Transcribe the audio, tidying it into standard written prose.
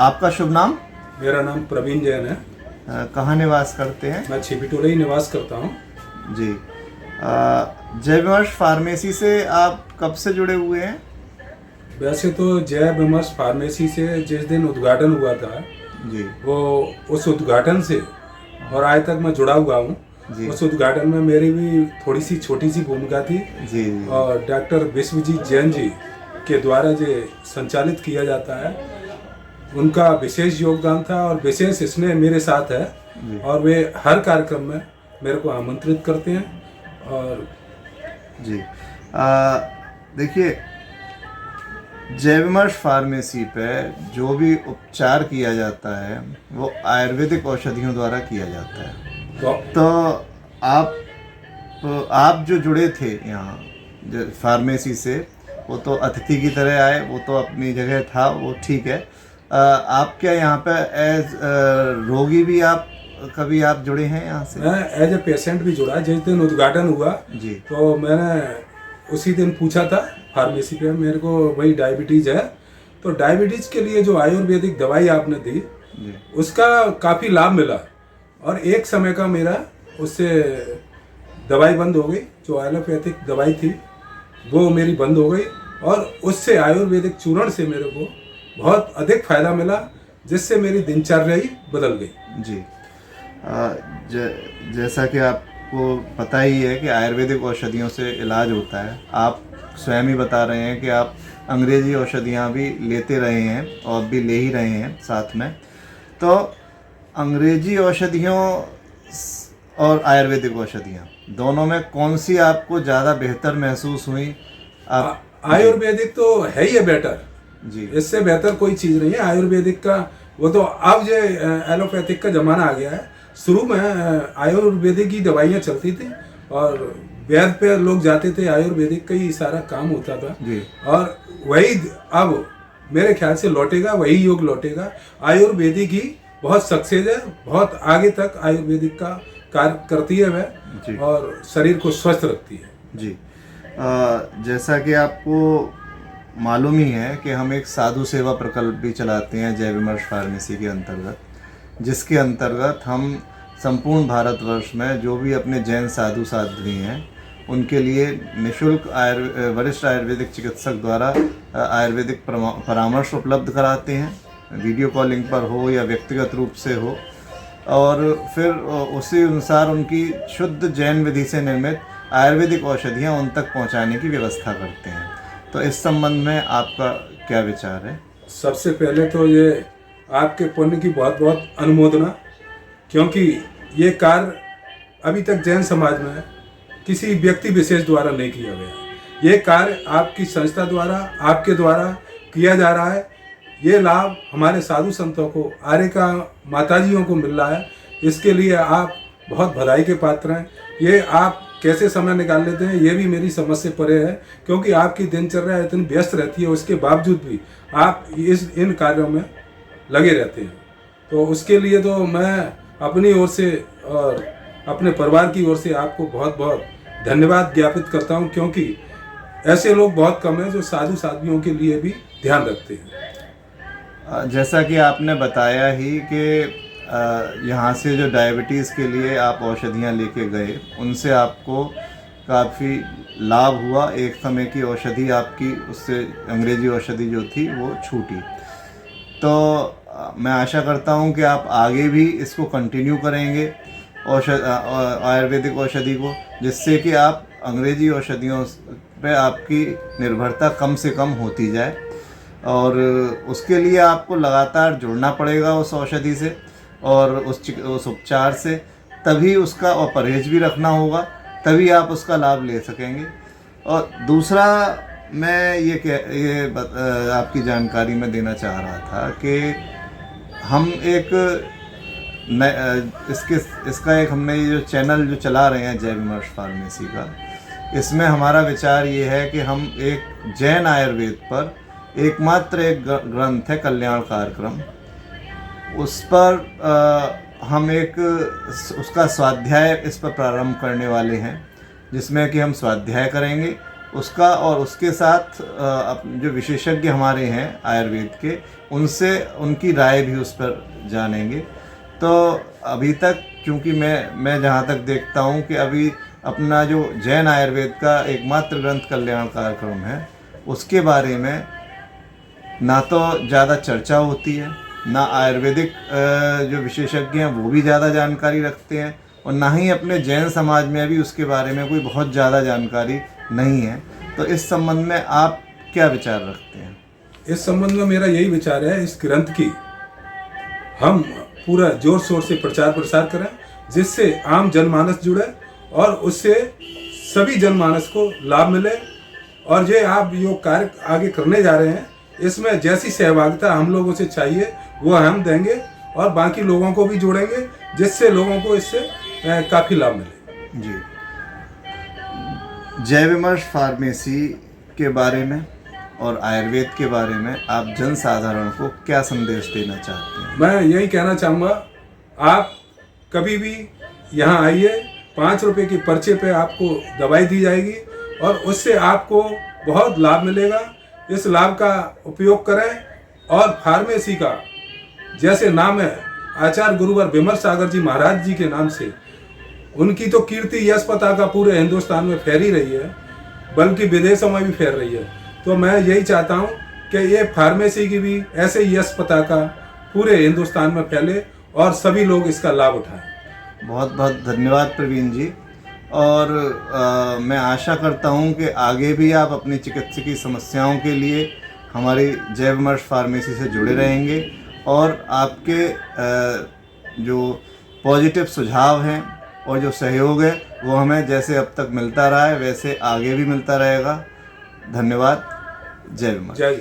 आपका शुभ नाम? मेरा नाम प्रवीण जैन है। कहाँ निवास करते हैं? मैं छिपिटोले ही निवास करता हूँ। जी। जय विमर्श फार्मेसी से आप कब से जुड़े हुए हैं? वैसे तो जय विमर्श फार्मेसी से जिस दिन उद्घाटन हुआ था जी। वो उस उद्घाटन से और आज तक मैं जुड़ा हुआ हूँ। उस उद्घाटन में मेरी भी थोड़ी सी छोटी सी भूमिका थी। जी। और डॉक्टर विश्वजीत जैन जी के द्वारा जो संचालित किया जाता है उनका विशेष योगदान था और विशेष स्नेह मेरे साथ है और वे हर कार्यक्रम में मेरे को आमंत्रित करते हैं। और जी देखिए, जय विमर्श फार्मेसी पे जो भी उपचार किया जाता है वो आयुर्वेदिक औषधियों द्वारा किया जाता है। तो आप जो जुड़े थे यहाँ फार्मेसी से, वो तो अतिथि की तरह आए, वो तो अपनी जगह था, वो ठीक है। आप क्या यहाँ पे एज रोगी भी कभी आप जुड़े हैं यहाँ से? मैं एज ए पेशेंट भी जुड़ा। जिस दिन उद्घाटन हुआ जी, तो मैंने उसी दिन पूछा था फार्मेसी पे, मेरे को वही डायबिटीज है, तो डायबिटीज के लिए जो आयुर्वेदिक दवाई आपने दी उसका काफ़ी लाभ मिला और एक समय का मेरा उससे दवाई बंद हो गई। जो एलोपैथिक दवाई थी वो मेरी बंद हो गई और उससे आयुर्वेदिक चूर्ण से मेरे को बहुत अधिक फायदा मिला, जिससे मेरी दिनचर्या ही बदल गई। जी। जैसा कि आपको पता ही है कि आयुर्वेदिक औषधियों से इलाज होता है। आप स्वयं ही बता रहे हैं कि आप अंग्रेजी औषधियाँ भी लेते रहे हैं और भी ले ही रहे हैं साथ में। तो अंग्रेजी औषधियों और आयुर्वेदिक औषधियाँ दोनों में कौन सी आपको ज़्यादा बेहतर महसूस हुई? आयुर्वेदिक तो है ही है बेटर जी, इससे बेहतर कोई चीज़ नहीं है आयुर्वेदिक का। वो तो अब जो एलोपैथिक का ज़माना आ गया है। शुरू में आयुर्वेदिक की दवाइयाँ चलती थी और वैद्य पे लोग जाते थे, आयुर्वेदिक का ही सारा काम होता था जी। और वही अब मेरे ख्याल से लौटेगा, वही युग लौटेगा। आयुर्वेदिक ही बहुत सक्सेस है, बहुत आगे तक आयुर्वेदिक का कार्य करती है वह और शरीर को स्वस्थ रखती है। जी। जैसा कि आपको मालूम ही है कि हम एक साधु सेवा प्रकल्प भी चलाते हैं जय विमर्श फार्मेसी के अंतर्गत, जिसके अंतर्गत हम संपूर्ण भारतवर्ष में जो भी अपने जैन साधु साध्वी हैं उनके लिए निःशुल्क वरिष्ठ आयुर्वेदिक चिकित्सक द्वारा आयुर्वेदिक परामर्श उपलब्ध कराते हैं, वीडियो कॉलिंग पर हो या व्यक्तिगत रूप से हो, और फिर उसी अनुसार उनकी शुद्ध जैन विधि से निर्मित आयुर्वेदिक औषधियाँ उन तक पहुँचाने की व्यवस्था करते हैं। तो इस संबंध में आपका क्या विचार है? सबसे पहले तो ये आपके पुण्य की बहुत बहुत अनुमोदना, क्योंकि ये कार्य अभी तक जैन समाज में किसी व्यक्ति विशेष द्वारा नहीं किया गया। ये कार्य आपकी संस्था द्वारा, आपके द्वारा किया जा रहा है। ये लाभ हमारे साधु संतों को, आर्य का माताजियों को मिल रहा है। इसके लिए आप बहुत बधाई के पात्र हैं। ये आप कैसे समय निकाल लेते हैं ये भी मेरी समझ से परे है, क्योंकि आपकी दिनचर्या इतनी व्यस्त रहती है, उसके बावजूद भी आप इन कार्यों में लगे रहते हैं। तो उसके लिए तो मैं अपनी ओर से और अपने परिवार की ओर से आपको बहुत बहुत धन्यवाद ज्ञापित करता हूं, क्योंकि ऐसे लोग बहुत कम हैं जो साधु साध्वियों के लिए भी ध्यान रखते हैं। जैसा कि आपने बताया ही कि यहाँ से जो डायबिटीज़ के लिए आप औषधियाँ लेके गए, उनसे आपको काफ़ी लाभ हुआ। एक समय की औषधि आपकी, उससे अंग्रेजी औषधि जो थी वो छूटी। तो मैं आशा करता हूँ कि आप आगे भी इसको कंटिन्यू करेंगे आयुर्वेदिक औषधि को, जिससे कि आप अंग्रेजी औषधियों पे आपकी निर्भरता कम से कम होती जाए। और उसके लिए आपको लगातार जुड़ना पड़ेगा उस औषधि से और उस उपचार से, तभी उसका, और परहेज भी रखना होगा, तभी आप उसका लाभ ले सकेंगे। और दूसरा मैं ये आपकी जानकारी में देना चाह रहा था कि हम इसका एक हमने ये जो चैनल जो चला रहे हैं जय विमर्श फार्मेसी का, इसमें हमारा विचार ये है कि हम एक जैन आयुर्वेद पर एकमात्र एक ग्रंथ है कल्याण कार्यक्रम, उस पर हम उसका स्वाध्याय इस पर प्रारंभ करने वाले हैं, जिसमें कि हम स्वाध्याय करेंगे उसका, और उसके साथ जो विशेषज्ञ हमारे हैं आयुर्वेद के, उनसे उनकी राय भी उस पर जानेंगे। तो अभी तक क्योंकि मैं जहाँ तक देखता हूँ कि अभी अपना जो जैन आयुर्वेद का एकमात्र ग्रंथ कल्याण कार्यक्रम है, उसके बारे में ना तो ज़्यादा चर्चा होती है, ना आयुर्वेदिक जो विशेषज्ञ हैं वो भी ज़्यादा जानकारी रखते हैं, और ना ही अपने जैन समाज में भी उसके बारे में कोई बहुत ज़्यादा जानकारी नहीं है। तो इस संबंध में आप क्या विचार रखते हैं? इस संबंध में मेरा यही विचार है, इस ग्रंथ की हम पूरा जोर शोर से प्रचार प्रसार करें, जिससे आम जनमानस जुड़े और उससे सभी जनमानस को लाभ मिले। और ये आप जो कार्य आगे करने जा रहे हैं, इसमें जैसी सहभागिता हम लोगों से चाहिए वो हम देंगे और बाकी लोगों को भी जोड़ेंगे, जिससे लोगों को इससे काफ़ी लाभ मिले। जी, जय विमर्श फार्मेसी के बारे में और आयुर्वेद के बारे में आप जन साधारण को क्या संदेश देना चाहते हैं? मैं यही कहना चाहूँगा, आप कभी भी यहाँ आइए, 5 रुपये की पर्चे पे आपको दवाई दी जाएगी और उससे आपको बहुत लाभ मिलेगा। इस लाभ का उपयोग करें और फार्मेसी का जैसे नाम है आचार्य गुरुवर विमल सागर जी महाराज जी के नाम से, उनकी तो कीर्ति यश पताका पूरे हिंदुस्तान में फैल ही रही है, बल्कि विदेशों में भी फैल रही है। तो मैं यही चाहता हूँ कि ये फार्मेसी की भी ऐसे ही यश पताका पूरे हिंदुस्तान में फैले और सभी लोग इसका लाभ उठाएं। बहुत बहुत धन्यवाद प्रवीण जी, और मैं आशा करता हूँ कि आगे भी आप अपनी चिकित्सकीय समस्याओं के लिए हमारी जय विमर्श फार्मेसी से जुड़े रहेंगे, और आपके जो पॉजिटिव सुझाव हैं और जो सहयोग है वो हमें जैसे अब तक मिलता रहा है वैसे आगे भी मिलता रहेगा। धन्यवाद। जय विमर्श। जय